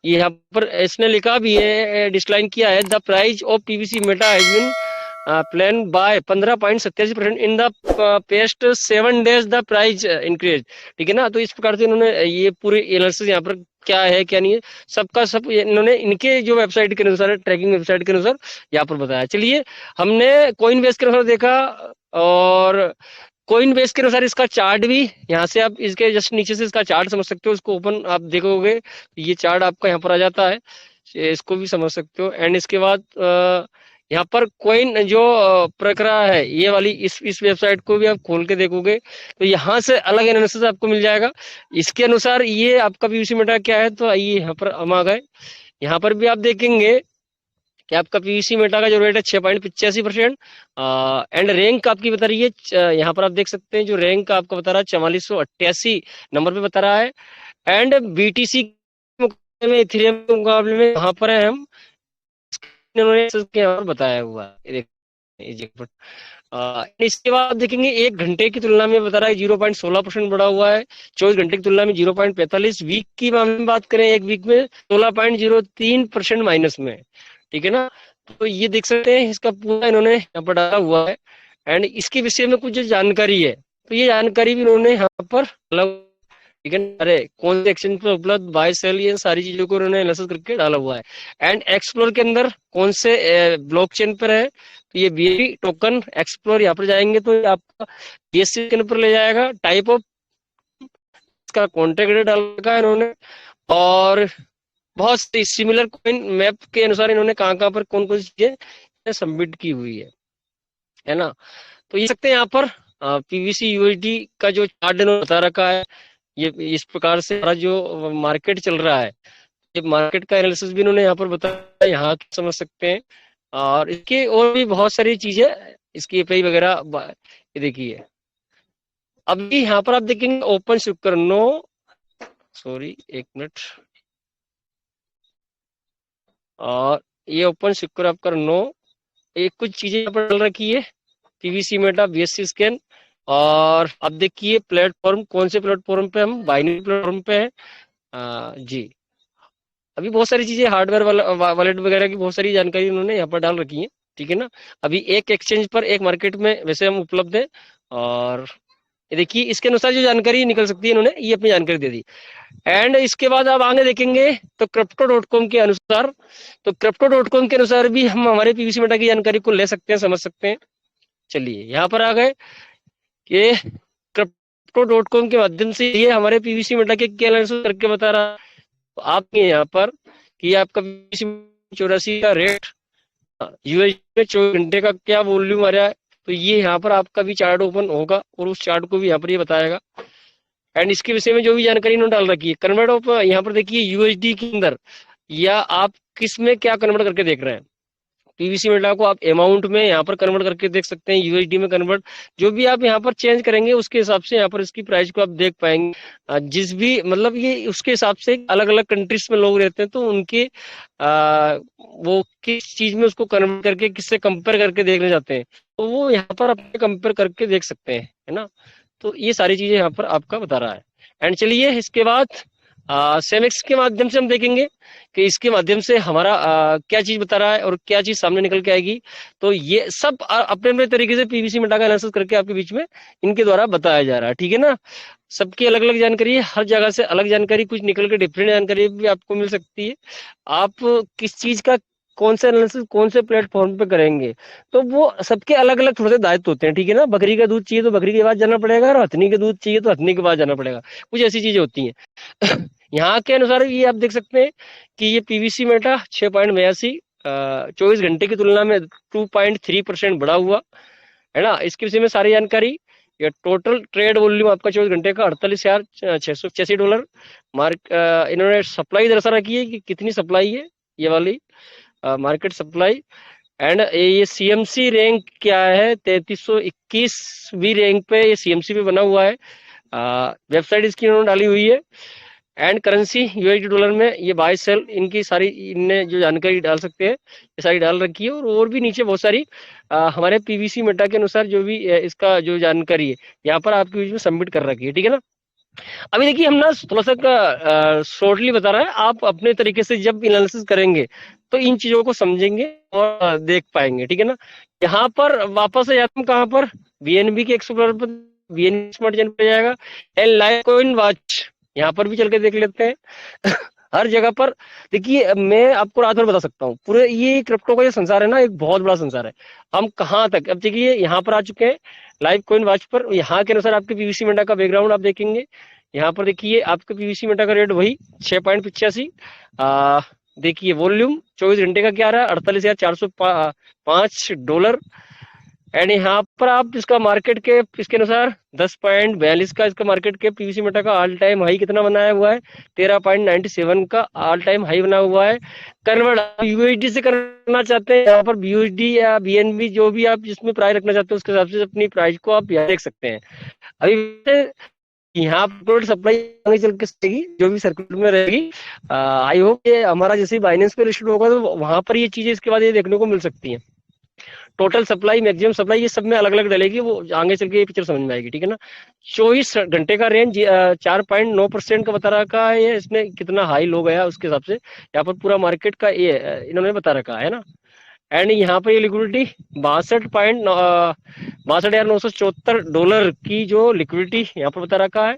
यहाँ पर इसने लिखा भी है, डिस्क्लाइन किया है, the price of PVC meta has been plan by 15.87% in the past 7 days the price increase. ठीक है ना, तो इस प्रकार से इन्होंने ये पूरे एनालिसिस यहाँ पर क्या है क्या नहीं है सबका सब इन्होंने इनके जो वेबसाइट के अनुसार, ट्रैकिंग वेबसाइट के अनुसार यहाँ पर बताया। चलिए, हमने कॉइन बेस के अनुसार देखा, और कॉइन बेस के अनुसार इसका चार्ट भी, यहाँ से आप इसके जस्ट नीचे से इसका चार्ट समझ सकते हो, इसको ओपन आप देखोगे ये चार्ट आपका यहाँ पर आ जाता है, इसको भी समझ सकते हो। एंड इसके बाद यहाँ पर कॉइन जो प्रक्रिया है ये वाली, इस वेबसाइट को भी आप खोल के देखोगे तो यहाँ से अलग एनालिसिस आपको मिल जाएगा। इसके अनुसार ये आपका पीवीसी मेटा क्या है, तो आइए यहाँ पर हम आ गए। यहाँ पर भी आप देखेंगे कि आपका पीवीसी मेटा का जो रेट है 6.85%, एंड रैंक आपकी बता रही है, यहाँ पर आप देख सकते हैं जो रैंक आपका बता रहा है 4488 नंबर पे बता रहा है। एंड बीटीसी में, इथेरियम के मुकाबले में कहाँ पर है हम, इन्होंने यहाँ पर बताया हुआ है। इसके बाद देखेंगे 1 घंटे की तुलना में बता रहा है 0.16% बढ़ा हुआ है, 24 घंटे की तुलना में 0.45, वीक की मामले में बात करें एक वीक में 16.03% माइनस में। ठीक है ना, तो ये देख सकते हैं इसका पूरा इन्होंने यहाँ पर डाला हुआ है। एंड इसके विषय में कुछ जो जानकारी है, तो ये जानकारी भी इन्होंने यहाँ पर अलग, ठीक है, अरे कौन से एक्सचेंज पर उपलब्ध, बाय सेल, ये सारी चीजों को उन्होंने एनालिसिस करके डाला हुआ है। एंड एक्सप्लोर के अंदर कौन से ब्लॉकचेन पर है, तो ये बीएससी टोकन एक्सप्लोर, यहाँ पर जाएंगे तो ये आपका बीएससी के ऊपर ले जाएगा। टाइप ऑफ इसका कॉन्ट्रैक्ट रेट डाला है इन्होंने, और बहुत सिमिलर कॉइन मैप के अनुसार इन्होंने कहाँ कहाँ पर कौन कौन सी चीजें सबमिट की हुई है ना। तो ये सकते हैं यहाँ पर पीवीसी यूएसडी का जो चार्ट इन्होंने बता रखा है, ये इस प्रकार से हमारा जो मार्केट चल रहा है, ये मार्केट का एनालिसिस भी इन्होंने यहाँ पर बताया, यहाँ समझ सकते हैं। और इसके और भी बहुत सारी चीजें, इसकी एपीआई वगैरह ये देखिए। अभी यहाँ पर आप देखेंगे ओपन शुक्र नो, सॉरी एक मिनट, और ये ओपन शुक्र आपका नो, ये कुछ चीजें यहाँ पर डल रखी है, पीवीसी मेटा, बीएससी स्कैन। और अब देखिए प्लेटफॉर्म, कौन से प्लेटफॉर्म पे हम, बाइनरी प्लेटफॉर्म पे है जी। अभी बहुत सारी चीजें हार्डवेयर वॉलेट वगैरह की बहुत सारी जानकारी उन्होंने यहाँ पर डाल रखी है। ठीक है ना, अभी एक एक्सचेंज पर एक मार्केट में वैसे हम उपलब्ध है। और ये देखिए इसके अनुसार जो जानकारी निकल सकती है, इन्होंने ये अपनी जानकारी दे दी। एंड इसके बाद आप आगे देखेंगे तो क्रिप्टो.com के अनुसार, तो क्रिप्टो.com के अनुसार भी हम हमारे पीवीसी मेटा की जानकारी को ले सकते हैं, समझ सकते हैं। चलिए यहाँ पर आ गए कि क्रिप्टो.com के माध्यम से ये हमारे पीवीसी मेटा के क्या एनालिसिस करके बता रहा है। तो आप यहाँ पर कि आपका पीवीसी 84 का रेट, यूएस में 24 घंटे का क्या वॉल्यूम आ रहा है, तो ये यहाँ पर आपका भी चार्ट ओपन होगा और उस चार्ट को भी यहाँ पर ये बताएगा। एंड इसके विषय में जो भी जानकारी इन्होंने डाल रखी है, कन्वर्ट ऑफ, यहाँ पर देखिए यूएसडी के अंदर, या आप किस में क्या कन्वर्ट करके देख रहे हैं। पीवीसी मेटा को आप अमाउंट में यहाँ पर कन्वर्ट करके देख सकते हैं, यूएसडी में कन्वर्ट, जो भी आप यहाँ पर चेंज करेंगे उसके हिसाब से यहाँ पर इसकी प्राइस को आप देख पाएंगे। जिस भी मतलब ये उसके हिसाब से अलग अलग कंट्रीज में लोग रहते हैं, तो उनके वो किस चीज में उसको कन्वर्ट करके किससे कंपेयर करके देखने जाते हैं, तो वो यहाँ पर आप कंपेयर करके देख सकते हैं, है ना। तो ये सारी चीजें यहाँ पर आपका बता रहा है। एंड चलिए इसके बाद सेमेक्स के माध्यम से हम देखेंगे कि इसके माध्यम से हमारा क्या चीज बता रहा है और क्या चीज सामने निकल के आएगी। तो ये सब अपने अपने तरीके से पीवीसी मेटा का एनालिसिस करके आपके बीच में इनके द्वारा बताया जा रहा है। ठीक है ना, सबकी अलग अलग जानकारी है, हर जगह से अलग जानकारी, कुछ निकल के डिफरेंट जानकारी भी आपको मिल सकती है। आप किस चीज का कौन सा एनालिसिस कौन से प्लेटफॉर्म पे करेंगे, तो वो सबके अलग अलग थोड़े से दायित्व होते हैं। ठीक है ना, बकरी का दूध चाहिए तो बकरी के पास जाना पड़ेगा, और हथनी का दूध चाहिए तो हथनी के पास जाना पड़ेगा, कुछ ऐसी चीजें होती हैं। यहाँ के अनुसार ये आप देख सकते हैं कि ये पीवीसी मेटा 6.82 24 घंटे की तुलना में 2.3% बढ़ा हुआ है ना। इसके विषय में सारी जानकारी, ये टोटल ट्रेड वॉल्यूम आपका 24 घंटे का $48,685। मार्क इन्होंने सप्लाई दर्शा रखी है कि कितनी सप्लाई है, ये वाली मार्केट सप्लाई। एंड ये सीएमसी रैंक क्या है, 3321वीं रैंक पे ये सीएमसी पे बना हुआ है। वेबसाइट इसकी इन्होंने डाली हुई है। एंड करेंसी यूएसडी डॉलर में ये बाय सेल, इनकी सारी इनने जो जानकारी डाल सकते हैं ये सारी डाल रखी है। और भी नीचे बहुत सारी हमारे पीवीसी मेटा के अनुसार जो भी इसका जो जानकारी है यहाँ पर आपके बीच में सबमिट कर रखी है। ठीक है ना, अभी देखिए हम ना थोड़ा सा शॉर्टली बता रहा है, आप अपने तरीके से जब एनालिसिस करेंगे तो इन चीजों को समझेंगे और देख पाएंगे, ठीक है ना। यहाँ पर वापस से जाते हम कहाँ पर, बीएनबी के एक्सप्लोरर पर, बीएनबी स्मार्ट चेन पे जाएगा, एंड लाइव कॉइन वॉच यहाँ पर भी चल के देख लेते हैं। हर जगह पर देखिए, मैं आपको रात भर बता सकता हूँ, पूरे ये क्रिप्टो का जो संसार है ना, एक बहुत बड़ा संसार है। हम कहाँ तक, अब देखिए यहाँ पर आ चुके हैं लाइव कॉइन वॉच पर, यहाँ के अनुसार आपके पीवीसी मेटा का बैकग्राउंड आप देखेंगे। यहाँ पर देखिए आपके पीवीसी मेटा का रेट वही 6.85। देखिए वॉल्यूम 24 घंटे का क्या रहा है, $48,405। एंड यहाँ पर आप इसका मार्केट के इसके अनुसार 10.42 का इसका मार्केट के पीवीसी मेटा का ऑल टाइम हाई कितना बनाया हुआ है, 13.97 का ऑल टाइम हाई बना हुआ है। कन्वर्ट यूएसडी से करना चाहते हैं, यहाँ पर बीयूएसडी या बीएनबी जो भी आप जिसमें प्राइस रखना चाहते हैं उसके हिसाब से अपनी प्राइस को आप यहाँ देख सकते हैं। अभी यहाँ पर सप्लाई आगे चल के सकेगी, जो भी सर्किट में रहेगी। आई होप ये हमारा जैसे बाइनेंस पे लिस्टेड होगा तो वहां पर ये चीजें इसके बाद ये देखने को मिल सकती हैं। टोटल सप्लाई, मैक्सिमम सप्लाई, ये सब में अलग अलग डलेगी, वो आगे चल के ये पिक्चर समझ में आएगी, ठीक है ना। 24 घंटे का रेंज 4.9% का बता रखा है, ये इसमें कितना हाई लो गया उसके हिसाब से यहाँ पर पूरा मार्केट का ये इन्होंने बता रखा है ना। एंड यहाँ पर ये लिक्विडिटी 62,974 की जो लिक्विडिटी यहाँ पर बता रखा है।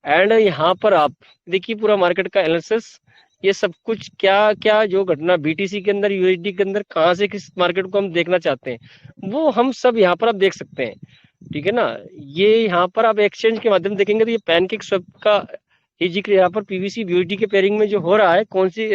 एंड यहाँ पर आप देखिए पूरा मार्केट का एनालिसिस, ये सब कुछ क्या क्या जो घटना बीटीसी के अंदर, यूएसडी के अंदर कहाँ से किस मार्केट को हम देखना चाहते हैं वो हम सब यहाँ पर आप देख सकते हैं, ठीक है ना। ये यहाँ पर आप एक्सचेंज के माध्यम देखेंगे तो ये पैनकेक स्वैप का ही जिक्र यहाँ पर पीवीसी बीयूएसडी के पेयरिंग में जो हो रहा है, कौन सी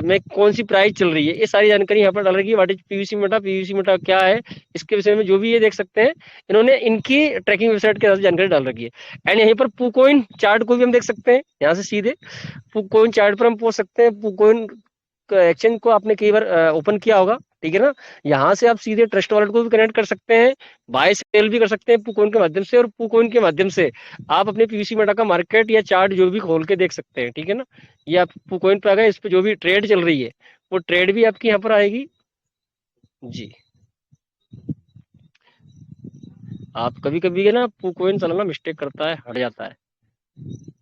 में कौन सी प्राइस चल रही है, ये सारी जानकारी यहाँ पर डाल रही है। What is PVC Meta, PVC Meta क्या है, इसके विषय में जो भी ये देख सकते हैं, इन्होंने इनकी ट्रैकिंग वेबसाइट के साथ जानकारी डाल रखी है। एंड यहीं पर पुकोइन चार्ट को भी हम देख सकते हैं, यहाँ से सीधे पुकोइन चार्ट पर हम पहुंच सकते हैं। पुकोइन एक्सचेंज को आपने कई बार ओपन किया होगा, ठीक है ना। यहाँ से आप सीधे ट्रस्ट वॉलेट को भी कनेक्ट कर सकते हैं, बाय सेल भी कर सकते हैं पुकोइन के माध्यम से, और पुकोइन के माध्यम से आप अपने पीवीसी मेटा का मार्केट या चार्ट जो भी खोल के देख सकते हैं, ठीक है ना। ये आप पुकोइन पे आ गए, इस पे जो भी ट्रेड चल रही है वो ट्रेड भी आपकी यहाँ पर आएगी जी। आप कभी कभी ना पुकोइन चलाना मिस्टेक करता है, हट जाता है।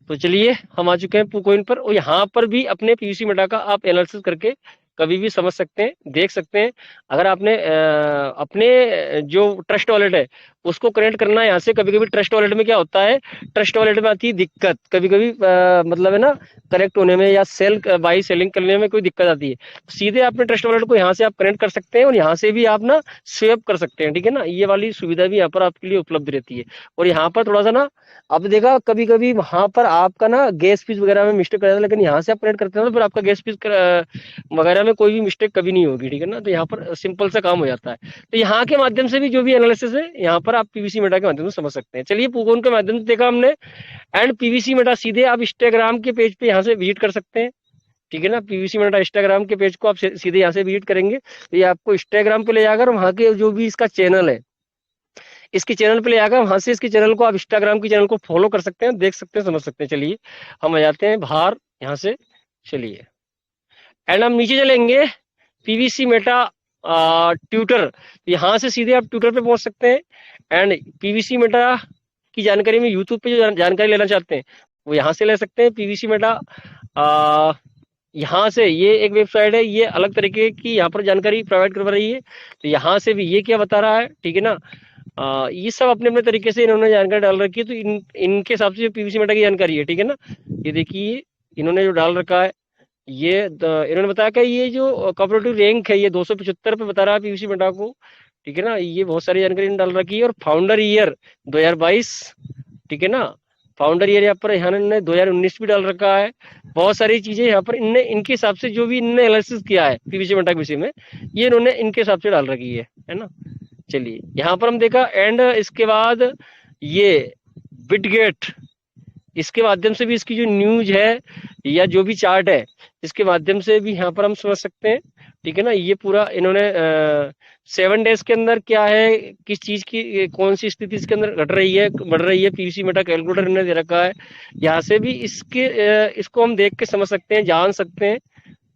तो चलिए हम आ चुके हैं पुकोइन पर, और यहाँ पर भी अपने पीवीसी मेटा का आप एनालिसिस करके कभी भी समझ सकते हैं, देख सकते हैं। अगर आपने अपने जो ट्रस्ट वॉलेट है उसको कनेक्ट करना है यहाँ से, कभी कभी ट्रस्ट वॉलेट में क्या होता है, ट्रस्ट वॉलेट में आती है दिक्कत, कभी कभी मतलब है ना कनेक्ट होने में या सेल बाई सेलिंग करने में कोई दिक्कत आती है, सीधे अपने ट्रस्ट वॉलेट को यहाँ से आप कनेक्ट कर सकते हैं और यहाँ से भी आप ना स्वेप कर सकते हैं, ठीक है ना। ये वाली सुविधा भी यहाँ पर आपके लिए उपलब्ध रहती है। और यहाँ पर थोड़ा सा ना, अब देखा कभी कभी वहां पर आपका ना गैस फीस वगैरह में मिस्टेक कर जाता है, लेकिन यहाँ से आप कनेक्ट करते हैं तो फिर आपका गैस फीस वगैरह में कोई भी मिस्टेक कभी नहीं होगी, ठीक है ना। तो यहाँ पर सिंपल सा काम हो जाता है। तो यहाँ के माध्यम से भी जो भी एनालिसिस है यहाँ पर आप पीवीसी मेटा के माध्यम से समझ सकते हैं। चलिए पुकोन के माध्यम से देखा हमने, एंड पीवीसी मेटा सीधे आप इंस्टाग्राम के पेज पे यहाँ से विजिट कर सकते हैं, ठीक है ना। पीवीसी मेटा इंस्टाग्राम के पेज को आप सीधे यहाँ से विजिट करेंगे तो ये आपको इंस्टाग्राम पे ले जाकर वहाँ के जो भी इसका चैनल है, इसके चैनल पे ले जाकर वहां से इसके चैनल को आप इंस्टाग्राम की चैनल को फॉलो कर सकते हैं, देख सकते हैं, समझ सकते हैं। चलिए हम आ जाते हैं बाहर यहाँ से, चलिए एंड हम नीचे चलेंगे पीवीसी मेटा ट्विटर, यहाँ से सीधे आप ट्विटर पे पहुंच सकते हैं। एंड पीवीसी मेटा की जानकारी में यूट्यूब पे जो जानकारी लेना चाहते हैं वो यहाँ से ले सकते हैं। पीवीसी मेटा यहाँ से, ये एक वेबसाइट है, ये अलग तरीके की यहाँ पर जानकारी प्रोवाइड करवा रही है, तो यहाँ से भी ये क्या बता रहा है, ठीक है ना। ये सब अपने अपने तरीके से इन्होंने जानकारी डाल रखी है, तो इनके हिसाब से पीवीसी मेटा की जानकारी है, ठीक है ना। ये देखिए इन्होंने जो डाल रखा है, ये इन्होंने बताया कि ये जो कॉपरेटिव रैंक है ये 275 पे बता रहा है पीवीसी मेटा को, ठीक है ना। ये बहुत सारी जानकारी डाल रखी है। और फाउंडर ईयर 2022, ठीक है ना। फाउंडर ईयर यहाँ पर इन्होंने 2019 भी डाल रखा है। बहुत सारी चीजें यहाँ पर इनने इनके हिसाब से जो भी इनने एनालिसिस किया है पीवीसी मेटा के विषय में, ये इन्होंने इनके हिसाब से डाल रखी है ना। चलिए यहाँ पर हम देखा, एंड इसके बाद ये बिटगेट, इसके माध्यम से भी इसकी जो न्यूज है या जो भी चार्ट है इसके माध्यम से भी यहाँ पर हम समझ सकते हैं, ठीक है ना। ये पूरा इन्होंने 7 डेज के अंदर क्या है, किस चीज की कौन सी स्थिति इसके अंदर घट रही है, बढ़ रही है, पीवीसी मेटा कैलकुलेटर इन्होंने दे रखा है। यहाँ से भी इसको हम देख के समझ सकते हैं, जान सकते हैं,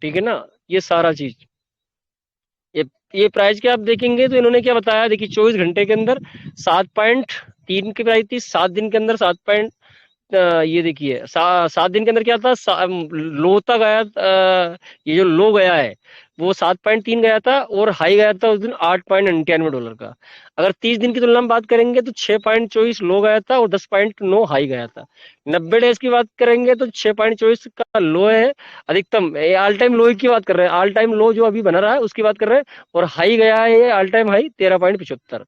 ठीक है ना। ये सारा चीज, ये प्राइस क्या आप देखेंगे तो इन्होंने क्या बताया, देखिए 24 घंटे के अंदर 7.3 की प्राइस थी, 7 दिन के अंदर ये देखिए 7 दिन के अंदर क्या था, लो तक आया, ये जो लो गया है वो 7.3 गया था और हाई गया था उस दिन $8.99 का। अगर 30 दिन की तुलना में बात करेंगे तो 6.24 लो गया था और 10.9 हाई गया था। 90 डेज की बात करेंगे तो 6.24 का लो है अधिकतम, ऑल टाइम लो की बात कर रहे हैं, ऑल टाइम लो जो अभी बना रहा है उसकी बात कर रहे हैं, और हाई गया है ये ऑल टाइम हाई 13.75।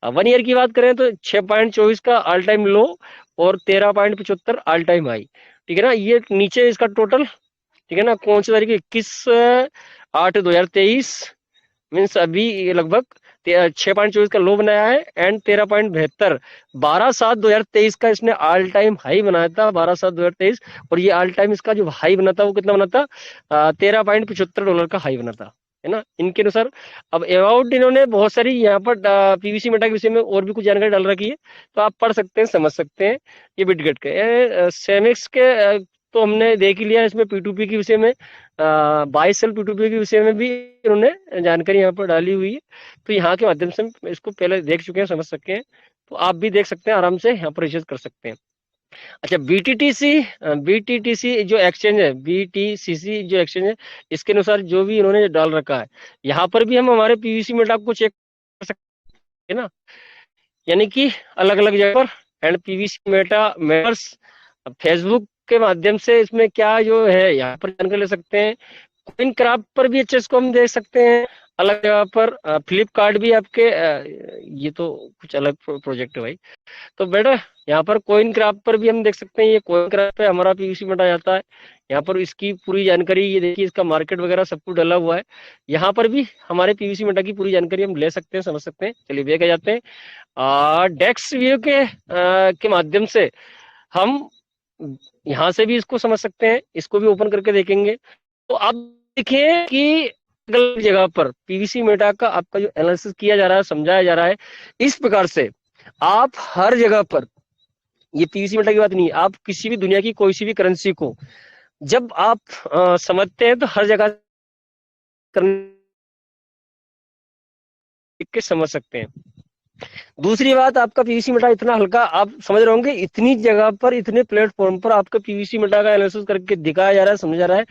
1 ईयर की बात करें तो 6.24 का ऑल टाइम लो और 13.75 ऑल टाइम हाई। ठीक है ना, ये नीचे इसका टोटल, ठीक है ना, कौन सी तारीख, 21/8/2023, मीन्स अभी ये लगभग 6.24 का लो बनाया है एंड 13.72, 12/7/2023 का इसने ऑल टाइम हाई बनाया था, 12/7/2023, और ये ऑल टाइम इसका जो हाई बना था वो कितना बना था, $13.75 का हाई बना था, है ना, इनके अनुसार। अब अबाउट इन्होंने बहुत सारी यहाँ पर पीवीसी मेटा के विषय में और भी कुछ जानकारी डाल रखी है, तो आप पढ़ सकते हैं, समझ सकते हैं। ये बिटगेट के सेमिक्स के तो हमने देख ही लिया, इसमें पी2पी के विषय में, बाई सेल पी2पी के विषय में भी इन्होंने जानकारी यहाँ पर डाली हुई है, तो यहाँ के माध्यम से हम इसको पहले देख चुके हैं, समझ सकते हैं, तो आप भी देख सकते हैं, आराम से यहाँ पर रिसर्च कर सकते हैं। अच्छा, बीटीटीसी जो एक्सचेंज है, बीटीसीसी जो एक्सचेंज है, इसके अनुसार जो भी इन्होंने डाल रखा है, यहाँ पर भी हम हमारे पीवीसी मेटा को चेक कर सकते हैं ना, यानी कि अलग अलग जगह पर, and PVC Meta members Facebook के माध्यम से इसमें क्या जो है यहाँ पर जानकारी ले सकते हैं। कोइन क्राफ्ट पर भी अच्छे को हम देख सकते हैं, अलग जगह पर फ्लिपकार्ट भी आपके ये तो कुछ अलग प्रोजेक्ट है भाई, तो बेटा यहाँ पर कोइन क्राफ्ट पर भी हम देख सकते हैं, ये कोइन क्राफ्ट पे हमारा पीवीसी मेटा जाता है, यहाँ पर इसकी पूरी जानकारी, ये देखिए इसका मार्केट वगैरह सब कुछ डला हुआ है, यहाँ पर भी हमारे पीवीसी मेटा की पूरी जानकारी हम ले सकते हैं, समझ सकते हैं। चलिए बैक आ जाते हैं, डेक्स व्यू के माध्यम से हम यहाँ से भी इसको समझ सकते हैं, इसको भी ओपन करके देखेंगे, तो आप देखिए कि अलग जगह पर पीवीसी मेटा का आपका जो एनालिसिस किया जा रहा है, समझाया जा रहा है, इस प्रकार से आप हर जगह पर, ये पीवीसी मेटा की बात नहीं, आप किसी भी दुनिया की कोई सी भी करेंसी को जब आप समझते हैं तो हर जगह करने के समझ सकते हैं। दूसरी बात, आपका पीवीसी मेटा इतना हल्का, आप समझ रहे होंगे, इतनी जगह पर, इतने प्लेटफॉर्म पर आपका पीवीसी मेटा का एनालिसिस करके दिखाया जा रहा है, समझा जा रहा है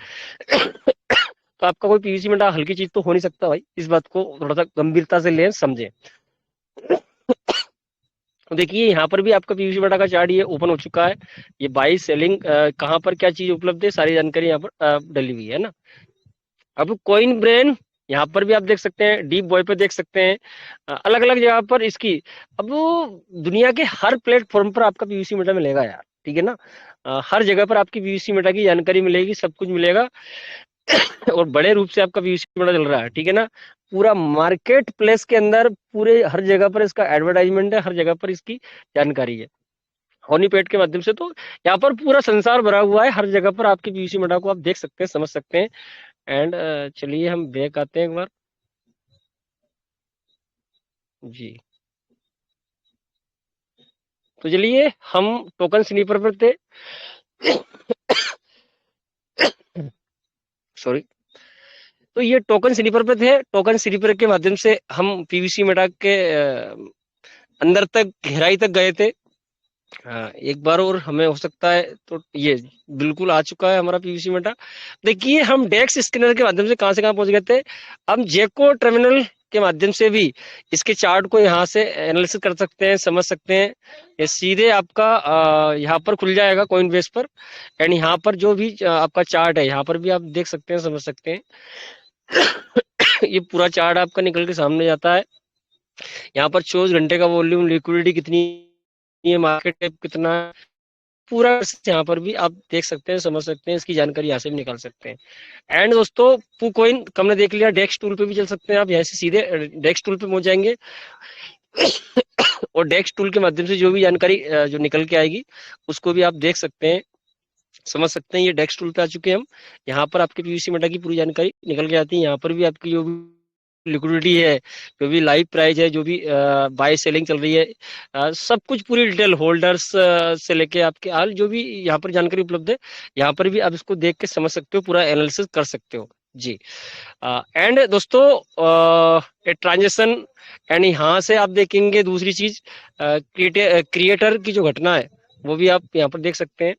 तो आपका कोई पीवीसी मेटा हल्की चीज तो हो नहीं सकता भाई, इस बात को थोड़ा सा गंभीरता से लें, समझें। देखिए यहाँ पर भी आपका पीवीसी मेटा का चार्ट ये ओपन हो चुका है, ये बाई सेलिंग कहाँ पर क्या चीज उपलब्ध है, सारी जानकारी यहाँ पर डली हुई है ना। अब कॉइन ब्रेन यहाँ पर भी आप देख सकते हैं, डीप बॉय पे देख सकते हैं, अलग अलग जगह पर इसकी, अब वो दुनिया के हर प्लेटफॉर्म पर आपका पीवीसी मेटा मिलेगा यार, ठीक है ना, हर जगह पर आपकी पीवीसी मेटा की जानकारी मिलेगी, सब कुछ मिलेगा और बड़े रूप से आपका पीवीसी मेटा चल रहा है, ठीक है ना, पूरा मार्केट प्लेस के अंदर पूरे हर जगह पर इसका एडवर्टाइजमेंट है, हर जगह पर इसकी जानकारी है हनीपेड के माध्यम से, तो यहाँ पर पूरा संसार भरा हुआ है, हर जगह पर आपके पीवीसी मेटा को आप देख सकते हैं, समझ सकते हैं। एंड चलिए हम बैक आते हैं एक बार जी, तो चलिए हम टोकन स्नीपर पर थे सॉरी, तो ये टोकन स्नीपर पे थे, टोकन स्नीपर के माध्यम से हम पीवीसी मेटा के अंदर तक, गहराई तक गए थे। एक बार और हमें हो सकता है, तो ये बिल्कुल आ चुका है हमारा पीवीसी मेटा। देखिए हम डेक्स स्कैनर के माध्यम से कहां पहुंच गए थे, हम जेको टर्मिनल के माध्यम से भी इसके चार्ट को यहाँ से एनालिसिस कर सकते हैं, समझ सकते हैं। ये सीधे आपका यहाँ पर खुल जाएगा कॉइन बेस पर, एंड यहाँ पर जो भी आपका चार्ट है यहाँ पर भी आप देख सकते हैं, समझ सकते हैं ये पूरा चार्ट आपका निकल के सामने जाता है, यहाँ पर 24 घंटे का वॉल्यूम, लिक्विडिटी कितनी है, मार्केट कैप कितना, पूरा यहाँ पर भी आप देख सकते हैं, समझ सकते हैं, इसकी जानकारी यहाँ से भी निकाल सकते हैं। एंड दोस्तों पूकॉइन हमने देख लिया, डेक्स टूल पे भी चल सकते हैं आप, यहाँ से सीधे डेक्स टूल पे पहुंच जाएंगे और डेक्स टूल के माध्यम से जो भी जानकारी जो निकल के आएगी उसको भी आप देख सकते हैं, समझ सकते हैं। ये डेक्स टूल पे आ चुके हैं हम, यहाँ पर आपके पीवीसी मेटा की पूरी जानकारी निकल के आती है, यहाँ पर भी आपकी जो भी लिक्विडिटी है, जो भी लाइव प्राइस है, जो भी बाय सेलिंग चल रही है, सब कुछ पूरी डिटेल, होल्डर्स से लेके आपके हाल जो भी यहाँ पर जानकारी उपलब्ध है, यहाँ पर भी आप इसको देख के समझ सकते हो, पूरा एनालिसिस कर सकते हो जी। एंड दोस्तों ट्रांजेक्शन, एंड यहाँ से आप देखेंगे दूसरी चीज, क्रिएटर की जो घटना है, वो भी आप यहाँ पर देख सकते हैं।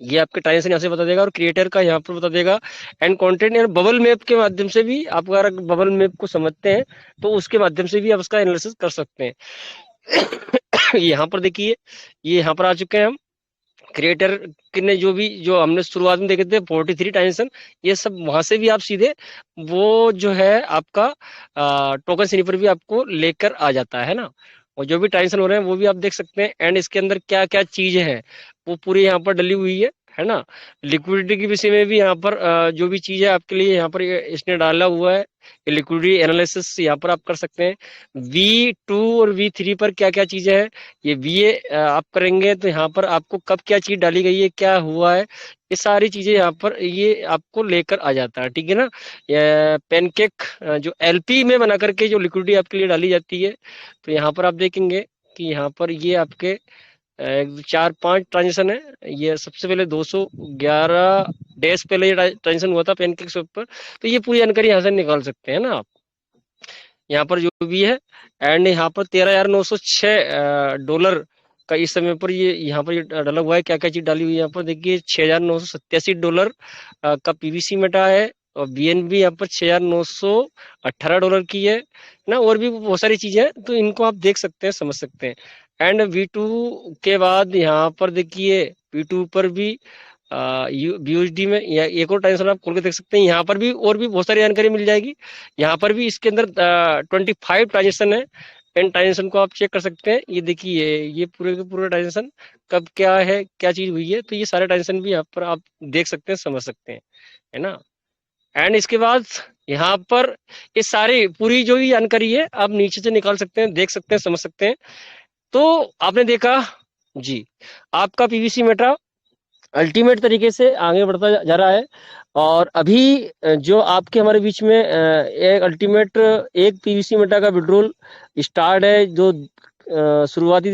ये आपके ट्रांजेक्शन यहाँ से बता देगा और क्रिएटर का यहाँ पर बता देगा। एंड कंटेंट और बबल मैप के माध्यम से भी आप अगर बबल मैप को समझते हैं तो उसके माध्यम से भी आप उसका एनालिसिस कर सकते हैं। यहाँ पर देखिए, ये यहाँ पर आ चुके हैं हम। क्रिएटर ने जो हमने शुरुआत में देखे थे 43 ट्रांजेक्शन, ये सब वहां से भी आप सीधे वो जो है आपका टोकन स्निपर भी आपको लेकर आ जाता है ना। और जो भी ट्रांजेक्शन हो रहे हैं वो भी आप देख सकते हैं। एंड इसके अंदर क्या क्या चीजें हैं वो पूरी यहाँ पर डली हुई है ना। लिक्विडिटी के विषय में भी यहाँ पर जो भी चीज है आपके लिए यहाँ पर इसने डाला हुआ है। लिक्विडिटी एनालिसिस यहाँ पर आप कर सकते हैं। V2 और V3 पर क्या क्या चीजें हैं, ये VA आप करेंगे तो यहाँ पर आपको कब क्या चीज डाली गई है, क्या हुआ है, ये सारी चीजें यहाँ पर ये आपको लेकर आ जाता है। ठीक है ना। पैनकेक जो LP में बना करके जो लिक्विडिटी आपके लिए डाली जाती है, तो यहाँ पर आप देखेंगे कि यहाँ पर ये आपके 4-5 ट्रांजेक्शन है। ये सबसे पहले 211 डेज पहले ये ट्रांजेक्शन हुआ था पैनकेक के ऊपर। तो ये पूरी जानकारी यहाँ से निकाल सकते हैं ना आप, यहाँ पर जो भी है। एंड यहाँ पर $13,906 का इस समय पर ये यहाँ पर ये डाला हुआ है। क्या क्या चीज डाली हुई है यहाँ पर देखिए, $6,987 का PVC मेटा है। और BNB यहाँ पर $6,918 की है ना। और भी बहुत सारी चीजें हैं, तो इनको आप देख सकते हैं, समझ सकते हैं। एंड V2 के बाद यहाँ पर देखिए, V2 पर भी BUSD में या एक और ट्रांजेक्शन आप खोल के देख सकते हैं। यहाँ पर भी और भी बहुत सारी जानकारी मिल जाएगी। यहाँ पर भी इसके अंदर 25 ट्रांजेक्शन है। इन ट्रांजेक्शन को आप चेक कर सकते हैं। ये देखिए, ये पूरे के पूरे ट्रांजेक्शन कब क्या है, क्या चीज हुई है, तो ये सारे ट्रांजेक्शन भी यहाँ पर आप देख सकते हैं, समझ सकते हैं, है ना। एंड इसके बाद यहाँ पर ये सारी पूरी जो भी जानकारी है आप नीचे से निकाल सकते हैं, देख सकते हैं, समझ सकते हैं। तो आपने देखा जी, आपका PVC मेटा अल्टीमेट तरीके से आगे बढ़ता जा रहा है। और अभी जो आपके हमारे बीच में एक अल्टीमेट एक PVC मेटा का विड्रॉल स्टार्ट है। जो शुरुआती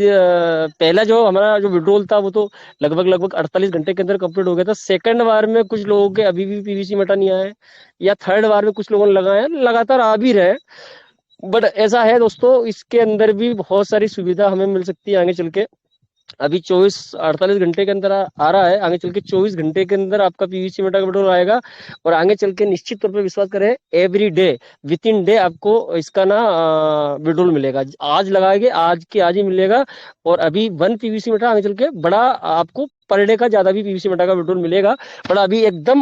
पहला जो हमारा जो विड्रॉल था वो तो लगभग 48 घंटे के अंदर कंप्लीट हो गया था। सेकंड बार में कुछ लोगों के अभी भी PVC मेटा नहीं आया है, या थर्ड बार में कुछ लोगों ने लगाया है, लगातार आ भी रहे। बट ऐसा है दोस्तों, इसके अंदर भी बहुत सारी सुविधा हमें मिल सकती है आगे चल के। अभी 48 घंटे के अंदर आ रहा है, आगे चल के 24 घंटे के अंदर आपका PVC मेटा का विड्रॉल आएगा। और आगे चल के निश्चित तौर पे विश्वास करें, every day with in day आपको इसका ना विड्रॉल मिलेगा। आज लगाएंगे, आज के आज ही मिलेगा। और अभी 1 PVC मेटा आगे चल के बड़ा आपको पर डे का ज्यादा भी PVC मेटा का विड्रॉल मिलेगा। पर अभी एकदम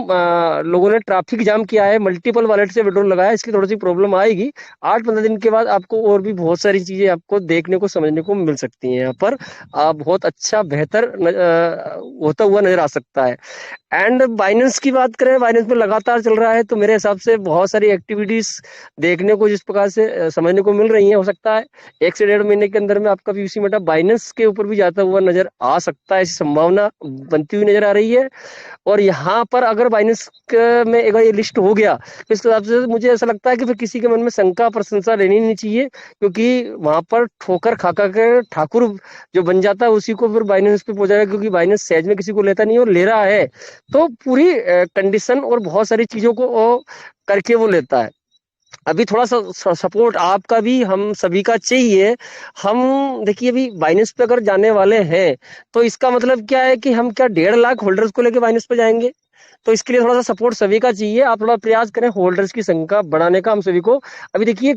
लोगों ने ट्रैफिक जाम किया है, मल्टीपल वॉलेट से विड्रॉल लगाया, इसकी थोड़ी सी प्रॉब्लम आएगी। 8-15 दिन के बाद आपको और भी बहुत सारी चीजें आपको देखने को समझने को मिल सकती हैं। यहाँ पर बहुत अच्छा बेहतर होता हुआ नजर आ सकता है। एंड बाइनेंस की बात करें, बाइनेंस में लगातार चल रहा है, तो मेरे हिसाब से बहुत सारी एक्टिविटीज देखने को जिस प्रकार से समझने को मिल रही है, हो सकता है 1 से 1.5 महीने के अंदर में आपका PVC मेटा बाइनेंस के ऊपर भी जाता हुआ नजर आ सकता है। ऐसी संभावना बनती हुई नजर आ रही है। और यहाँ पर अगर बाइनेंस में अगर ये लिस्ट हो गया, तो इस हिसाब से मुझे ऐसा लगता है कि फिर किसी के मन में शंका प्रशंसा लेनी नहीं चाहिए, क्योंकि वहां पर ठोकर खाका के ठाकुर जो बन जाता है उसी को फिर बाइनेंस पे पहुंचाएगा। क्योंकि बाइनेंस सहज में किसी को लेता नहीं और ले रहा है तो पूरी कंडीशन और बहुत सारी चीजों को करके वो लेता है। अभी थोड़ा सा सपोर्ट आपका भी हम सभी का चाहिए। हम देखिए, अभी बाइनेंस पे अगर जाने वाले हैं तो इसका मतलब क्या है कि हम क्या 1.5 लाख होल्डर्स को लेके बाइनेंस पे जाएंगे? तो इसके लिए थोड़ा सा सपोर्ट सभी का चाहिए। आप थोड़ा प्रयास करें होल्डर्स की संख्या बढ़ाने का हम सभी को। अभी देखिए,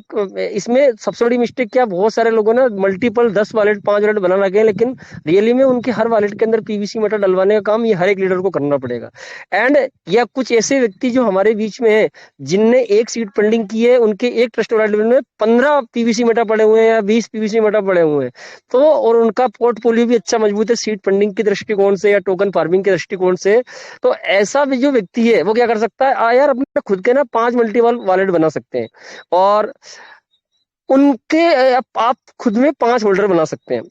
इसमें सबसे बड़ी मिस्टेक क्या, बहुत सारे लोगों ने मल्टीपल 10 वॉलेट 5 वॉलेट बना रखे हैं, लेकिन रियली में उनके हर वॉलेट के अंदर PVC मेटा डलवाने का काम ये हर एक लीडर को करना पड़ेगा। एंड या कुछ ऐसे व्यक्ति जो हमारे बीच में है जिनने एक सीट फंडिंग की है, उनके एक ट्रस्ट वॉलेट में 15 PVC मेटा पड़े हुए हैं या 20 PVC मेटा पड़े हुए हैं, तो और उनका पोर्टफोलियो भी अच्छा मजबूत है सीट फंडिंग के दृष्टिकोण से या टोकन फार्मिंग के दृष्टिकोण से। तो ऐसा भी जो व्यक्ति है वो क्या कर सकता है, यार अपने खुद के ना 5 मल्टीपल वॉलेट बना सकते हैं और उनके आप खुद में 5 होल्डर बना सकते हैं।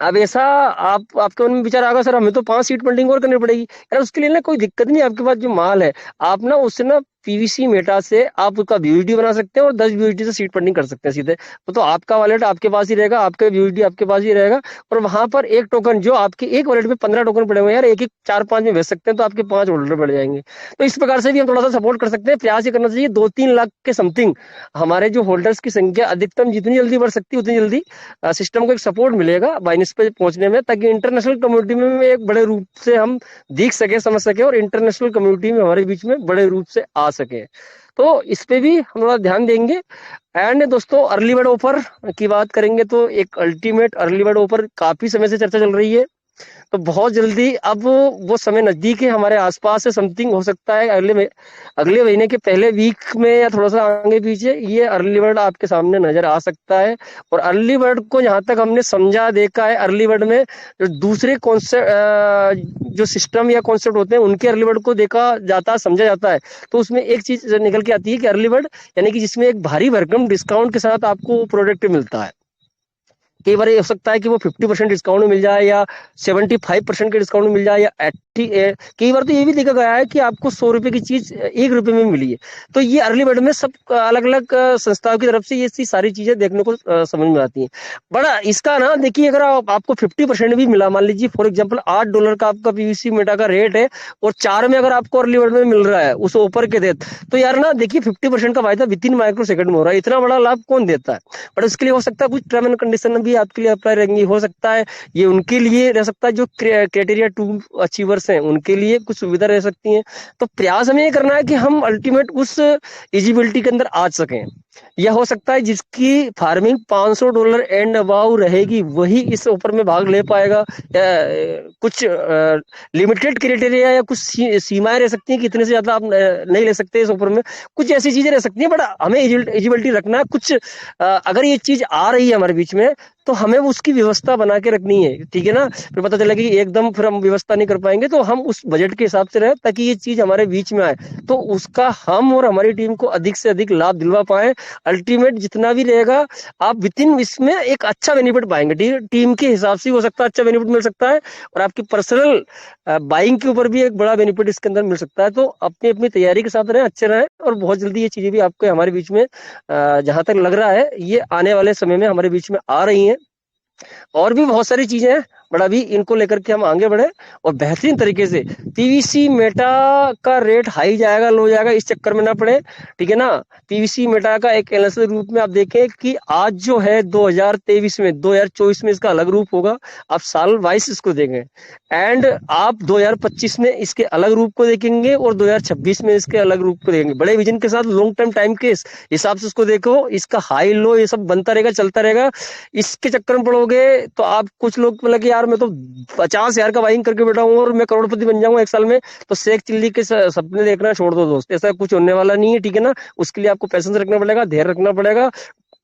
अब ऐसा आपके मन में विचार आएगा, सर हमें तो 5 सीट फंडिंग और करनी पड़ेगी। यार उसके लिए ना कोई दिक्कत नहीं, आपके पास जो माल है आप ना उससे ना पीवीसी मेटा से आप उसका वीयूडी बना सकते हैं और 10 वीयूडी से सीट फंडिंग कर सकते हैं सीधे। तो आपका वॉलेट आपके पास ही रहेगा, आपका वीयूडी आपके पास ही रहेगा, और वहां पर एक टोकन जो आपके एक वॉलेट में 15 टोकन पड़े हुए हैं यार, एक एक 4-5 में भेज सकते हैं, तो आपके 5 होल्डर बढ़ जाएंगे। तो इस प्रकार से भी हम थोड़ा सा सपोर्ट कर सकते हैं। प्रयास ये करना चाहिए 2-3 लाख के समथिंग हमारे जो होल्डर्स की संख्या अधिकतम जितनी जल्दी बढ़ सकती है उतनी जल्दी सिस्टम को एक सपोर्ट मिलेगा बाइनेंस पे पहुंचने में, ताकि इंटरनेशनल कम्युनिटी में एक बड़े रूप से हम दिख सके, समझ सके, और इंटरनेशनल कम्युनिटी में हमारे बीच में बड़े रूप से आ सके। तो इस पे भी हम लोग ध्यान देंगे। एंड दोस्तों, अर्ली बर्ड ऑफर की बात करेंगे तो एक अल्टीमेट अर्ली बर्ड ऑफर काफी समय से चर्चा चल रही है। तो बहुत जल्दी अब वो समय नजदीक है, हमारे आसपास है, समथिंग हो सकता है अगले महीने के पहले वीक में या थोड़ा सा आगे पीछे ये अर्ली बर्ड आपके सामने नजर आ सकता है। और अर्ली बर्ड को जहां तक हमने समझा देखा है, अर्ली बर्ड में जो दूसरे कॉन्सेप्ट जो सिस्टम या कॉन्सेप्ट होते हैं उनके अर्ली बर्ड को देखा जाता है, समझा जाता है, तो उसमें एक चीज निकल के आती है कि अर्ली बर्ड यानी कि जिसमें एक भारी भरकम डिस्काउंट के साथ आपको प्रोडक्ट मिलता है। कई बार ये हो सकता है कि वो 50% डिस्काउंट में मिल जाए, या 75% के डिस्काउंट में मिल जाए, या 80। कई बार तो ये भी देखा गया है कि आपको 100 रुपए की चीज 1 रुपए में मिली है। तो ये अर्ली बर्ड में सब अलग अलग संस्थाओं की तरफ से ये सारी चीजें देखने को समझ में आती हैं। बड़ा इसका ना देखिए, अगर आपको 50% भी मिला, मान लीजिए फॉर एग्जाम्पल $8 का आपका पीवीसी मेटा का रेट है और 4 में अगर आपको अर्ली बर्ड में मिल रहा है उस ऑफर के तहत, तो यार ना देखिए 50% का फायदा विद इन माइक्रो सेकंड में हो रहा है। इतना बड़ा लाभ कौन देता है? बट उसके लिए हो सकता है कुछ टर्म एंड कंडीशन भी आपके लिए अप्लाई रहेंगी, हो सकता है ये उनके लिए रह सकता है जो क्राइटेरिया 2 अचीवर्स हैं उनके लिए कुछ सुविधा रह सकती है। तो प्रयास हमें ये करना है कि हम अल्टीमेट उस एलिजिबिलिटी के अंदर आ सकें। यह हो सकता है जिसकी फार्मिंग $500 एंड अबाउ रहेगी वही इस ऑफर में भाग ले पाएगा। कुछ लिमिटेड क्राइटेरिया या कुछ सीमाएं रह सकती हैं कि इतने से ज्यादा आप नहीं ले सकते इस ऑफर में, कुछ ऐसी चीजें रह सकती हैं। बट हमें एलिजिबिलिटी रखना है। कुछ अगर ये चीज आ रही है हमारे बीच में तो हमें उसकी व्यवस्था बना के रखनी है, ठीक है ना। फिर पता चला कि एकदम फिर हम व्यवस्था नहीं कर पाएंगे, तो हम उस बजट के हिसाब से रहे ताकि ये चीज हमारे बीच में आए, तो उसका हम और हमारी टीम को अधिक से अधिक लाभ दिलवा पाए। अल्टीमेट जितना भी रहेगा आप विद इन इसमें एक अच्छा बेनिफिट पाएंगे। टीम के हिसाब से हो सकता है अच्छा बेनिफिट मिल सकता है, और आपकी पर्सनल बाइंग के ऊपर भी एक बड़ा बेनिफिट इसके अंदर मिल सकता है। तो अपनी अपनी तैयारी के साथ रहें, अच्छे रहें, और बहुत जल्दी ये चीजें भी आपके हमारे बीच में जहां तक लग रहा है ये आने वाले समय में हमारे बीच में आ रही हैं। और भी बहुत सारी चीजें हैं, बट अभी इनको लेकर के हम आगे बढ़े और बेहतरीन तरीके से पीवीसी मेटा का रेट हाई जाएगा लो जाएगा इस चक्कर में ना पड़े, ठीक है ना। पीवीसी मेटा का एक एनालिसिस रूप में आप देखें कि आज जो है 2023 में, 2024 में इसका अलग रूप होगा, आप साल वाइज इसको देखें, एंड आप 2025 में इसके अलग रूप को देखेंगे और 2026 में इसके अलग रूप को देखेंगे। बड़े विजन के साथ लॉन्ग टर्म टाइम के हिसाब से उसको देखो, इसका हाई लो ये सब बनता रहेगा, चलता रहेगा। इसके चक्कर में पड़ोगे तो आप कुछ लोग मतलब कि यार मैं तो 50,000 का बाइंग करके बैठा हूँ और मैं करोड़पति बन जाऊंगा 1 साल में, तो शेख चिल्ली के सपने देखना छोड़ दो दोस्त, ऐसा कुछ होने वाला नहीं है, ठीक है ना। उसके लिए आपको पैसेंस रखना पड़ेगा, धैर्य रखना पड़ेगा।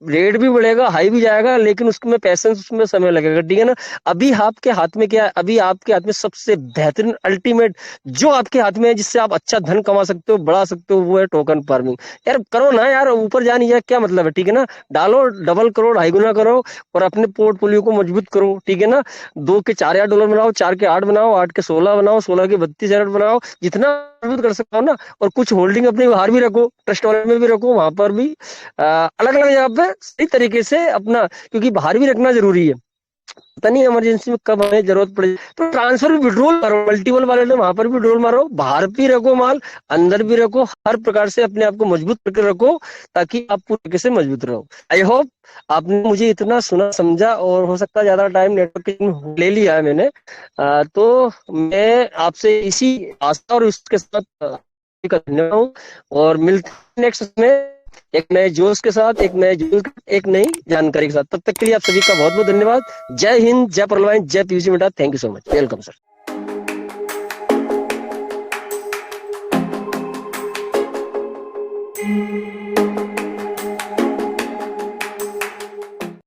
रेट भी बढ़ेगा, हाई भी जाएगा, लेकिन उसमें पैसेंस, उसमें समय लगेगा, ठीक है ना। अभी आपके हाथ में क्या है? अभी आपके हाथ में सबसे बेहतरीन अल्टीमेट जो आपके हाथ में है, जिससे आप अच्छा धन कमा सकते हो, बढ़ा सकते हो, वो है टोकन फार्मिंग। यार करो ना यार, ऊपर जा नहीं जाए क्या मतलब है, ठीक है ना। डालो, डबल करो, 2.5 गुना करो और अपने पोर्टफोलियो को मजबूत करो, ठीक है ना। 2 के $4,000 बनाओ, 4 के 8 बनाओ, 8 के 16 बनाओ, 16 के 32,000 बनाओ, जितना मजबूत कर सकता हो ना। और कुछ होल्डिंग अपने बाहर भी रखो, ट्रस्ट वॉलेट में भी रखो, वहां पर भी अलग अलग जगह पे सही तरीके से अपना, क्योंकि बाहर भी रखना जरूरी है, पता नहीं इमरजेंसी में कब हमें जरूरत पड़े। तो ट्रांसफर भी विड्रॉल मारो, मल्टीपल वॉलेट में वहां पर भी विड्रॉल मारो, बाहर भी रखो माल, अंदर भी रखो, हर प्रकार से अपने आप को मजबूत करके रखो ताकि आप पूरी तरीके से मजबूत रहो। आई होप आपने मुझे इतना सुना समझा, और हो सकता है ज्यादा टाइम नेटवर्क ले लिया है मैंने, तो मैं आपसे इसी आस्था और उसके साथ धन्यवाद हूँ, और मिलते हैं नेक्स्ट में एक नए जोश के साथ, एक नए जोश, एक नई जानकारी के साथ। तब तक के लिए आप सभी का बहुत बहुत धन्यवाद। जय हिंद, जय परलवाइन, जय PVC Meta. Thank you so much, welcome sir.